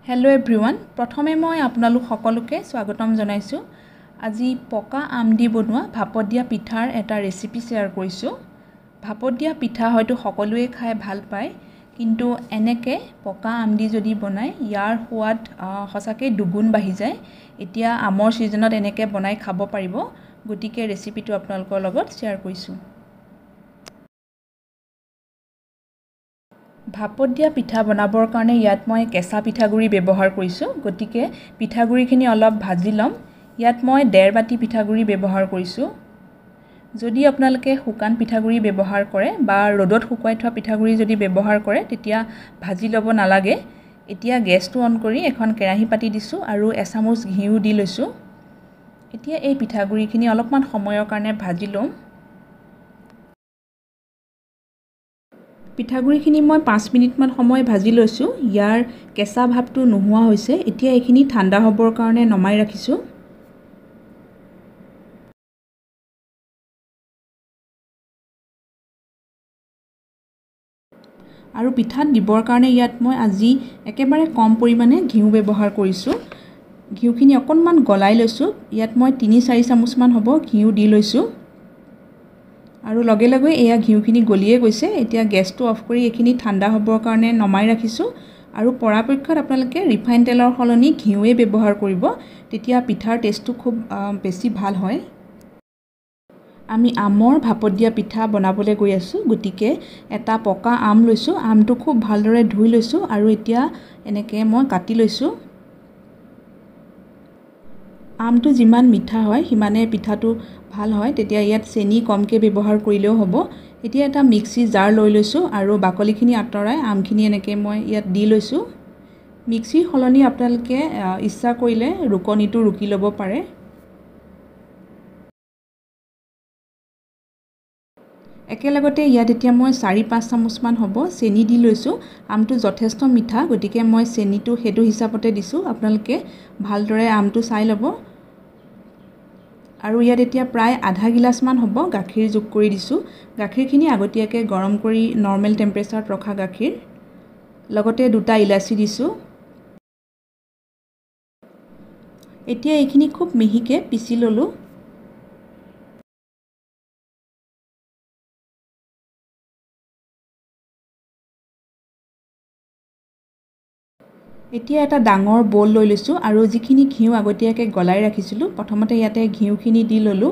Hello everyone. প্ৰথমে মই আপোনালোক সকলোকে স্বাগতম জনাইছো। আজি পকা আম দি বনোৱা ভাপত দিয়া পিঠাৰ এটা ৰেচিপি শেয়াৰ কৰিছো। ভাপত দিয়া পিঠা হয়তো সকলোৱে খাই ভাল পায়, কিন্তু এনেকে পকা আম দি যদি বনায় ইয়াৰ সোৱাদ সঁচাকৈ দুগুণ বাঢ়ি যায়। এতিয়া আমৰ সিজনত এনেকে বনাই খাব পাৰিব, গতিকে ৰেচিপিটো আপোনালোকৰ লগত শেয়াৰ কৰিছো। ভাপত দিয়া পিঠা বনাবৰ কাৰণে ইয়াত মই কেঁচা পিঠাগুৰি ব্যৱহাৰ কৰিছো, গতিকে পিঠাগুৰিখিনি অলপ ভাজি লম। ইয়াত মই 1.5 বাটি পিঠাগুৰি ব্যৱহাৰ কৰিছো। যদি আপোনালোকে শুকান পিঠাগুৰি ব্যৱহাৰ কৰে বা ৰ'দত শুকুৱাই থোৱা পিঠাগুৰি যদি ব্যৱহাৰ কৰে তেতিয়া ভাজি ল'ব নালাগে। এতিয়া গেছটো অন কৰি এখন কেৰাহী পাতি দিছো আৰু এচামুচ ঘিউ দি লৈছো। এতিয়া এই পিঠাগুৰিখিনি অলপমান সময়ৰ কাৰণে ভাজি লম। পিঠাগুৰিখিনি মই 5 মিনিটমান সময় ভাজি লৈছো। ইয়াৰ কেঁচা ভাৱটো নোহোৱা হৈছে। এতিয়া এইখিনি ঠাণ্ডা হ'বৰ কাৰণে নমাই ৰাখিছো। আৰু পিঠাত দিবৰ কাৰণে ইয়াত মই আজি একেবাৰে কম পৰিমাণে ঘিউ ব্যৱহাৰ কৰিছো। ঘিউখিনি অকণমান গলাই লৈছো। ইয়াত মই 3-4 চামুচমান হ'ব ঘিউ দি লৈছো। আৰু লগে লগে এয়া ঘিউখিনি গলিয়ে গৈছে। এতিয়া গেছটো অফ কৰি এইখিনি ঠাণ্ডা হ'বৰ কাৰণে নমাই ৰাখিছো। আৰু পৰাপক্ষত আপোনালোকে ৰিফাইন তেলৰ সলনি ঘিউৱে ব্যৱহাৰ কৰিব, তেতিয়া পিঠাৰ টেষ্টটো খুব বেছি ভাল হয়। আমি আমৰ ভাপত দিয়া পিঠা বনাবলৈ গৈ আছো, গতিকে এটা পকা আম লৈছো। আমটো খুব ভালদৰে ধুই লৈছো আৰু এতিয়া এনেকে মই কাটি লৈছো। আমটো যিমান মিঠা হয় সিমানে পিঠাটো ভাল হয়, তেতিয়া ইয়াত চেনি কমকৈ ব্যৱহাৰ কৰিলেও হ'ব। এতিয়া এটা মিক্সি জাৰ লৈ লৈছো আৰু বাকলিখিনি আঁতৰাই আমখিনি এনেকৈ মই ইয়াত দি লৈছো। মিক্সিৰ সলনি আপোনালোকে ইচ্ছা কৰিলে ৰুকনিটো ৰুকি ল'ব পাৰে। একেলগতে ইয়াত এতিয়া মই 4-5 চামুচমান হ'ব চেনি দি লৈছো। আমটো যথেষ্ট মিঠা, গতিকে মই চেনিটো সেইটো হিচাপতে দিছো। আপোনালোকে ভালদৰে আমটো চাই ল'ব। আৰু ইয়াত এতিয়া প্ৰায় আধা গিলাচমান হ'ব গাখীৰ যোগ কৰি দিছো। গাখীৰখিনি আগতীয়াকৈ গৰম কৰি নৰ্মেল টেম্পাৰেচাৰত ৰখা গাখীৰ। লগতে 2টা ইলাচি দিছো। এতিয়া এইখিনি খুব মিহিকৈ পিচি ল'লো। এতিয়া এটা ডাঙৰ বল লৈ লৈছো আৰু যিখিনি ঘিউ আগতীয়াকৈ গলাই ৰাখিছিলো প্ৰথমতে ইয়াতে ঘিউখিনি দি ল'লো।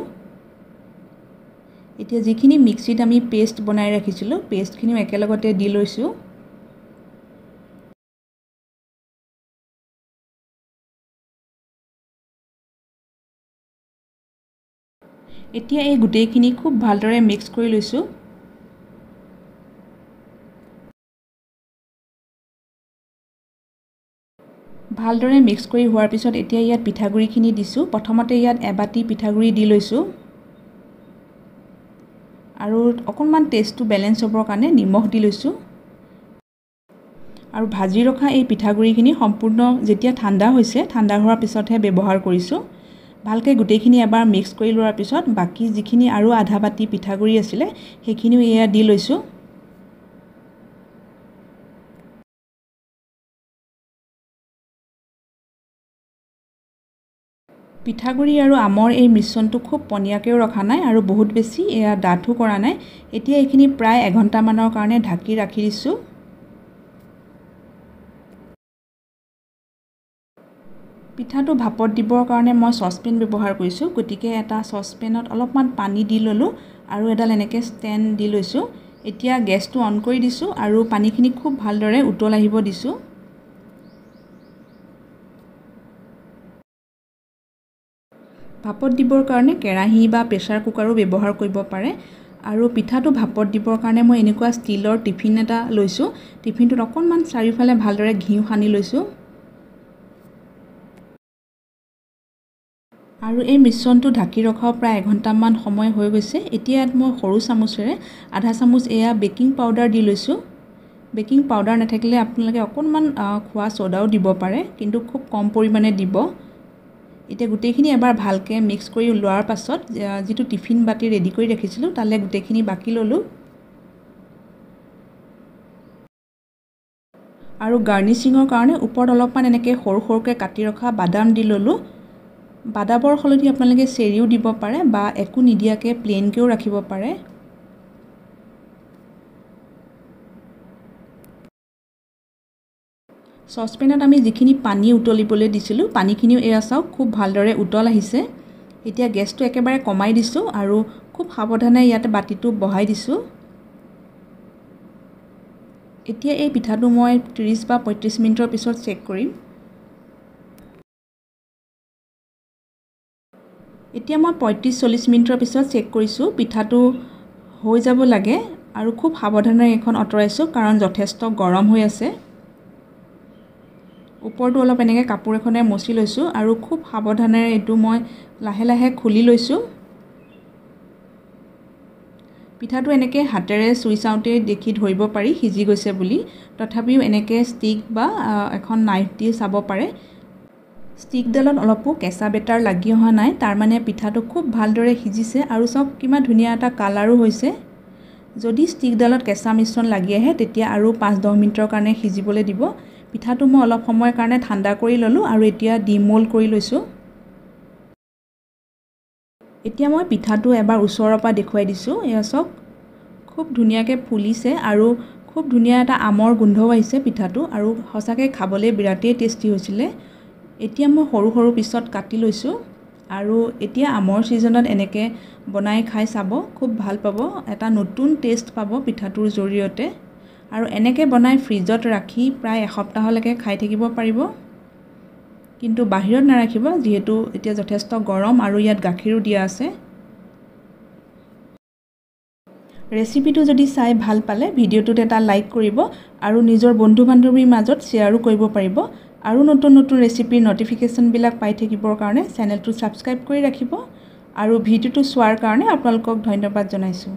এতিয়া যিখিনি মিক্সিত আমি পেষ্ট বনাই ৰাখিছিলো পেষ্টখিনিও একেলগতে দি লৈছো। এতিয়া এই গোটেইখিনি খুব ভালদৰে মিক্স কৰি লৈছো। ভালদৰে মিক্স কৰি হোৱাৰ পিছত এতিয়া ইয়াত পিঠাগুৰিখিনি দিছো। প্ৰথমতে ইয়াত 1 বাটি পিঠাগুৰি দি লৈছো। আৰু অকণমান টেষ্টটো বেলেঞ্চ হ'বৰ কাৰণে নিমখ দি লৈছো। আৰু ভাজি ৰখা এই পিঠাগুৰিখিনি সম্পূৰ্ণ যেতিয়া ঠাণ্ডা হৈছে, ঠাণ্ডা হোৱাৰ পিছতহে ব্যৱহাৰ কৰিছো। ভালকৈ গোটেইখিনি এবাৰ মিক্স কৰি লোৱাৰ পিছত বাকি যিখিনি আৰু আধা বাটি পিঠাগুৰি আছিলে সেইখিনিও এয়া দি লৈছো। পিঠাগুৰি আৰু আমৰ এই মিশ্ৰণটো খুব পনীয়াকৈও ৰখা নাই আৰু বহুত বেছি এয়া ডাঠো কৰা নাই। এতিয়া এইখিনি প্ৰায় এঘণ্টামানৰ কাৰণে ঢাকি ৰাখি দিছো। পিঠাটো ভাপত দিবৰ কাৰণে মই চচপেন ব্যৱহাৰ কৰিছো, গতিকে এটা চচপেনত অলপমান পানী দি ল'লো আৰু এডাল এনেকৈ ষ্টেণ্ড দি লৈছো। এতিয়া গেছটো অন কৰি দিছো আৰু পানীখিনি খুব ভালদৰে উতল আহিব দিছো। ভাপত দিবৰ কাৰণে কেৰাহী বা প্ৰেছাৰ কুকাৰো ব্যৱহাৰ কৰিব পাৰে। আৰু পিঠাটো ভাপত দিবৰ কাৰণে মই এনেকুৱা ষ্টীলৰ টিফিন এটা লৈছো। টিফিনটোত অকণমান চাৰিওফালে ভালদৰে ঘিউ সানি লৈছো। আৰু এই মিশ্ৰণটো ঢাকি ৰখাও প্ৰায় এঘণ্টামান সময় হৈ গৈছে। এতিয়া ইয়াত মই সৰু চামুচেৰে আধা চামুচ এয়া বেকিং পাউডাৰ দি লৈছো। বেকিং পাউডাৰ নাথাকিলে আপোনালোকে অকণমান খোৱা ছ'ডাও দিব পাৰে, কিন্তু খুব কম পৰিমাণে দিব। এতিয়া গোটেইখিনি এবাৰ ভালকৈ মিক্স কৰি লোৱাৰ পাছত যিটো টিফিন বাতি ৰেডি কৰি ৰাখিছিলো তালে গোটেইখিনি বাকি ল'লো। আৰু গাৰ্নিচিঙৰ কাৰণে ওপৰত অলপমান এনেকৈ সৰু সৰুকৈ কাটি ৰখা বাদাম দি ল'লোঁ। বাদামৰ সলনি আপোনালোকে চেৰিও দিব পাৰে বা একো নিদিয়াকৈ প্লেইনকৈও ৰাখিব পাৰে। চচপেনত আমি যিখিনি পানী উতলিবলৈ দিছিলোঁ পানীখিনিও এয়া চাওক খুব ভালদৰে উতল আহিছে। এতিয়া গেছটো একেবাৰে কমাই দিছোঁ আৰু খুব সাৱধানে ইয়াতে বাতিটো বহাই দিছোঁ। এতিয়া এই পিঠাটো মই 30 বা 35 মিনিটৰ পিছত চেক কৰিম। এতিয়া মই 35-40 মিনিটৰ পিছত চেক কৰিছোঁ। পিঠাটো হৈ যাব লাগে আৰু খুব সাৱধানে এখন আঁতৰাইছোঁ কাৰণ যথেষ্ট গৰম হৈ আছে। ওপৰটো অলপ এনেকৈ কাপোৰ এখনে মচি লৈছোঁ আৰু খুব সাৱধানে এইটো মই লাহে লাহে খুলি লৈছোঁ। পিঠাটো এনেকৈ হাতেৰে চুই চাওঁতে দেখি ধৰিব পাৰি সিজি গৈছে বুলি। তথাপিও এনেকৈ ষ্টিক বা এখন নাইফ দি চাব পাৰে। ষ্টিকডালত অলপো কেঁচা বেটাৰ লাগি অহা নাই, তাৰমানে পিঠাটো খুব ভালদৰে সিজিছে আৰু চব কিমান ধুনীয়া এটা কালাৰো হৈছে। যদি ষ্টিকডালত কেঁচা মিশ্ৰণ লাগি আহে তেতিয়া আৰু 5-10 মিনিটৰ কাৰণে সিজিবলৈ দিব। পিঠাটো মই অলপ সময়ৰ কাৰণে ঠাণ্ডা কৰি ল'লোঁ আৰু এতিয়া ডিমোল্ড কৰি লৈছোঁ। এতিয়া মই পিঠাটো এবাৰ ওচৰৰ পৰা দেখুৱাই দিছোঁ। এয়া চাওক খুব ধুনীয়াকৈ ফুলিছে আৰু খুব ধুনীয়া এটা আমৰ গোন্ধও আহিছে পিঠাটো আৰু সঁচাকৈ খাবলৈ বিৰাটেই টেষ্টি হৈছিলে। এতিয়া মই সৰু সৰু পিছত কাটি লৈছোঁ আৰু এতিয়া আমৰ ছিজনত এনেকৈ বনাই খাই চাব, খুব ভাল পাব। এটা নতুন টেষ্ট পাব পিঠাটোৰ জৰিয়তে আৰু এনেকৈ বনাই ফ্ৰিজত ৰাখি প্ৰায় এসপ্তাহলৈকে খাই থাকিব পাৰিব। কিন্তু বাহিৰত নাৰাখিব যিহেতু এতিয়া যথেষ্ট গৰম আৰু ইয়াত গাখীৰো দিয়া আছে। ৰেচিপিটো যদি চাই ভাল পালে ভিডিঅ'টোত এটা লাইক কৰিব আৰু নিজৰ বন্ধু বান্ধৱীৰ মাজত শ্বেয়াৰো কৰিব পাৰিব। আৰু নতুন নতুন ৰেচিপিৰ নটিফিকেশ্যনবিলাক পাই থাকিবৰ কাৰণে চেনেলটো ছাবস্ক্ৰাইব কৰি ৰাখিব আৰু ভিডিঅ'টো চোৱাৰ কাৰণে আপোনালোকক ধন্যবাদ জনাইছোঁ।